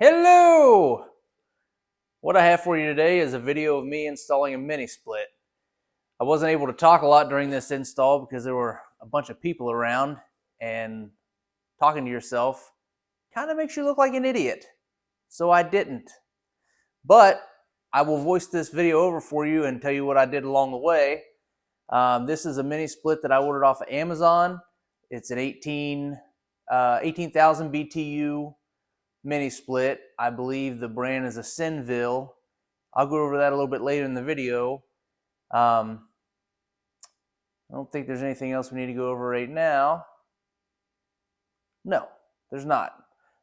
Hello! What I have for you today is a video of me installing a mini split. I wasn't able to talk a lot during this install because there were a bunch of people around, and talking to yourself kind of makes you look like an idiot. So I didn't. But I will voice this video over for you and tell you what I did along the way. This is a mini split that I ordered off of Amazon. It's an 18,000 BTU mini split. I believe the brand is a Sinville. I'll go over that a little bit later in the video. I don't think there's anything else we need to go over right now. No, there's not.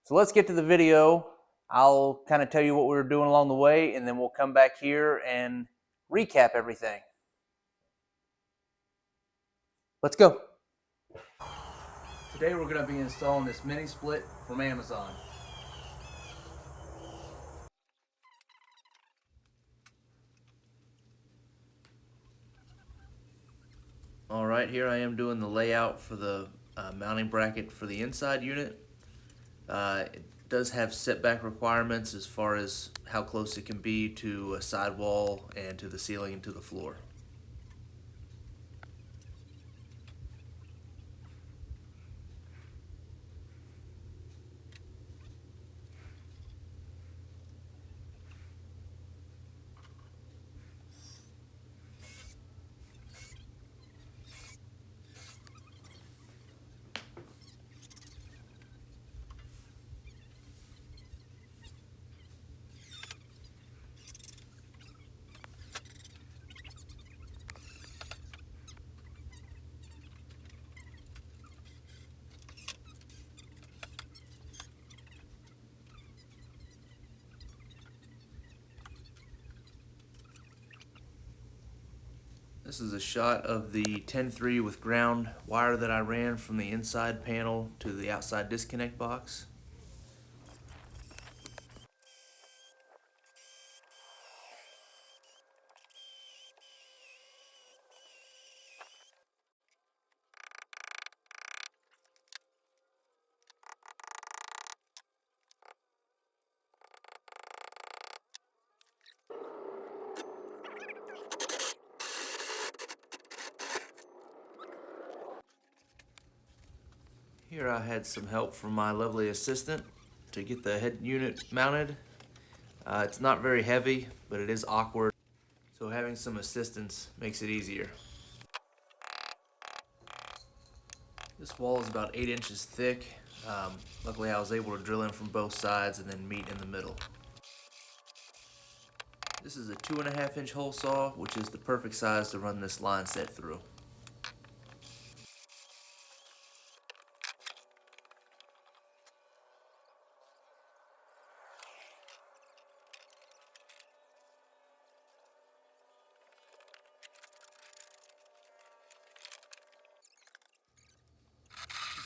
So let's get to the video. I'll kind of tell you what we were doing along the way, and then we'll come back here and recap everything. Let's go. Today we're going to be installing this mini split from Amazon. Alright, here I am doing the layout for the mounting bracket for the inside unit. It does have setback requirements as far as how close it can be to a sidewall and to the ceiling and to the floor. This is a shot of the 10-3 with ground wire that I ran from the inside panel to the outside disconnect box. Here I had some help from my lovely assistant to get the head unit mounted. It's not very heavy, but it is awkward, so having some assistance makes it easier. This wall is about 8 inches thick. Luckily I was able to drill in from both sides and then meet in the middle. This is a 2.5 inch hole saw, which is the perfect size to run this line set through.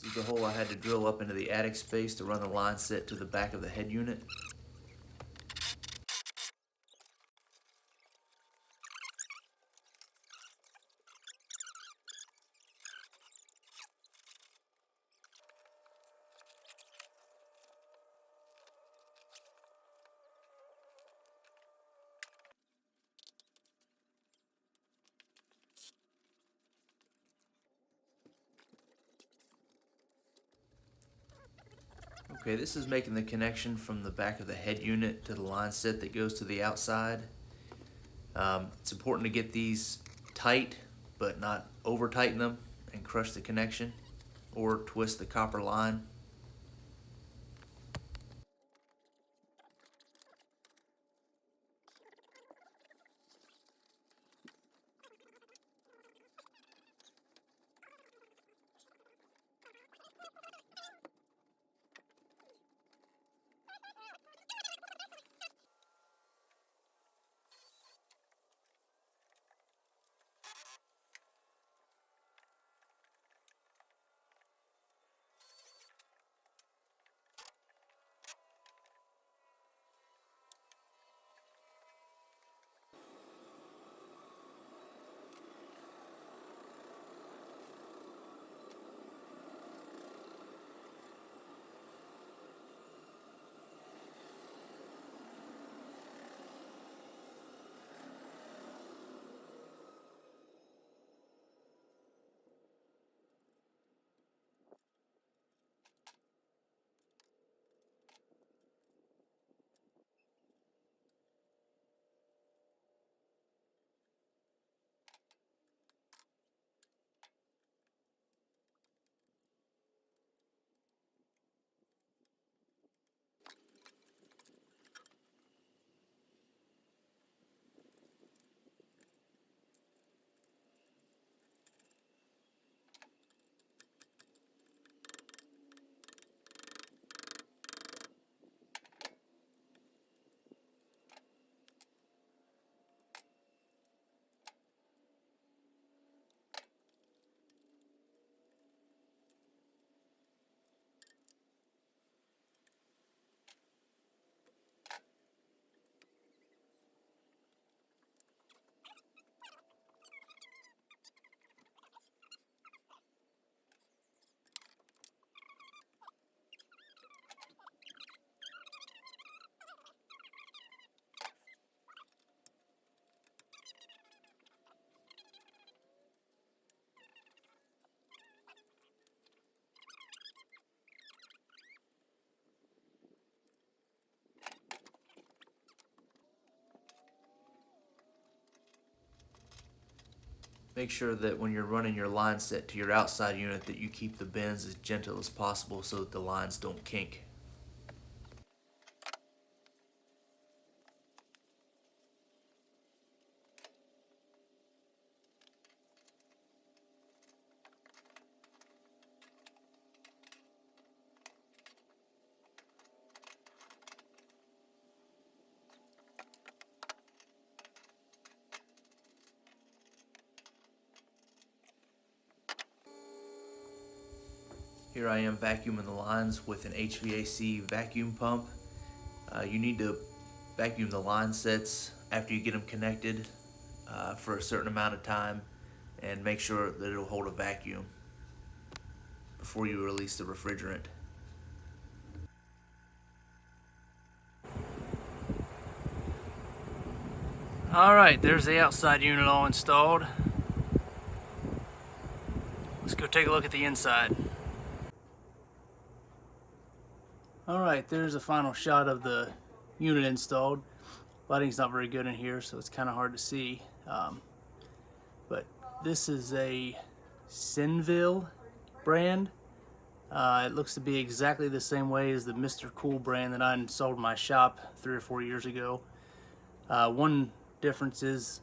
This is the hole I had to drill up into the attic space to run the line set to the back of the head unit. Okay, this is making the connection from the back of the head unit to the line set that goes to the outside. It's important to get these tight, but not over tighten them and crush the connection or twist the copper line. Make sure that when you're running your line set to your outside unit that you keep the bends as gentle as possible so that the lines don't kink. Here I am vacuuming the lines with an HVAC vacuum pump. You need to vacuum the line sets after you get them connected for a certain amount of time and make sure that it'll hold a vacuum before you release the refrigerant. Alright, there's the outside unit all installed. Let's go take a look at the inside. Alright, there's a final shot of the unit installed. Lighting's not very good in here, so it's kind of hard to see. But this is a Sinville brand. It looks to be exactly the same way as the Mr. Cool brand that I installed in my shop 3 or 4 years ago. One difference is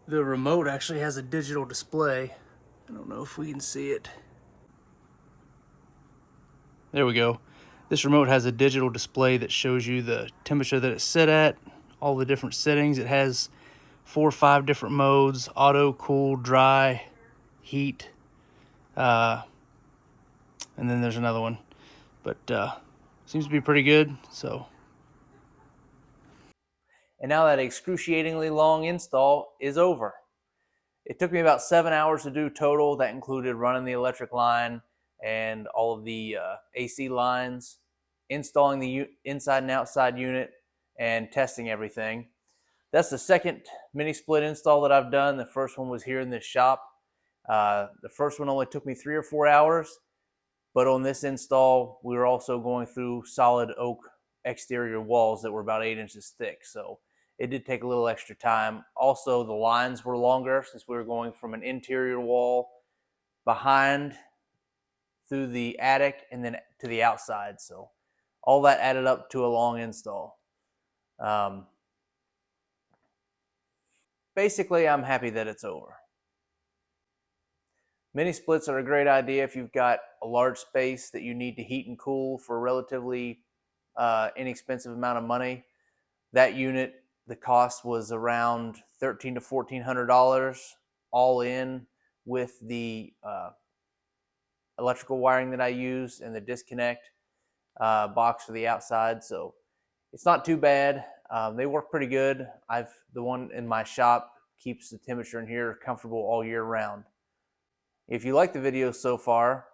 the remote actually has a digital display. I don't know if we can see it. There we go. This remote has a digital display that shows you the temperature that it's set at, all the different settings. It has 4 or 5 different modes: auto, cool, dry, heat, and then there's another one. But seems to be pretty good. So. And now that excruciatingly long install is over. It took me about 7 hours to do total. That included running the electric line and all of the AC lines, installing the inside and outside unit, and testing everything. That's the second mini split install that I've done. The first one was here in this shop. The first one only took me 3 or 4 hours, but on this install, we were also going through solid oak exterior walls that were about 8 inches thick. So it did take a little extra time. Also, the lines were longer since we were going from an interior wall behind through the attic and then to the outside. So all that added up to a long install. Basically, I'm happy that it's over. Mini splits are a great idea if you've got a large space that you need to heat and cool for a relatively inexpensive amount of money. That unit, the cost was around $1,300 to $1,400 all in with the electrical wiring that I used and the disconnect box for the outside. So it's not too bad. They work pretty good. The one in my shop keeps the temperature in here comfortable all year round. If you like the video so far,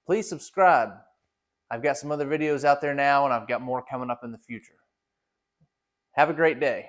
please subscribe. I've got some other videos out there now, and I've got more coming up in the future. Have a great day.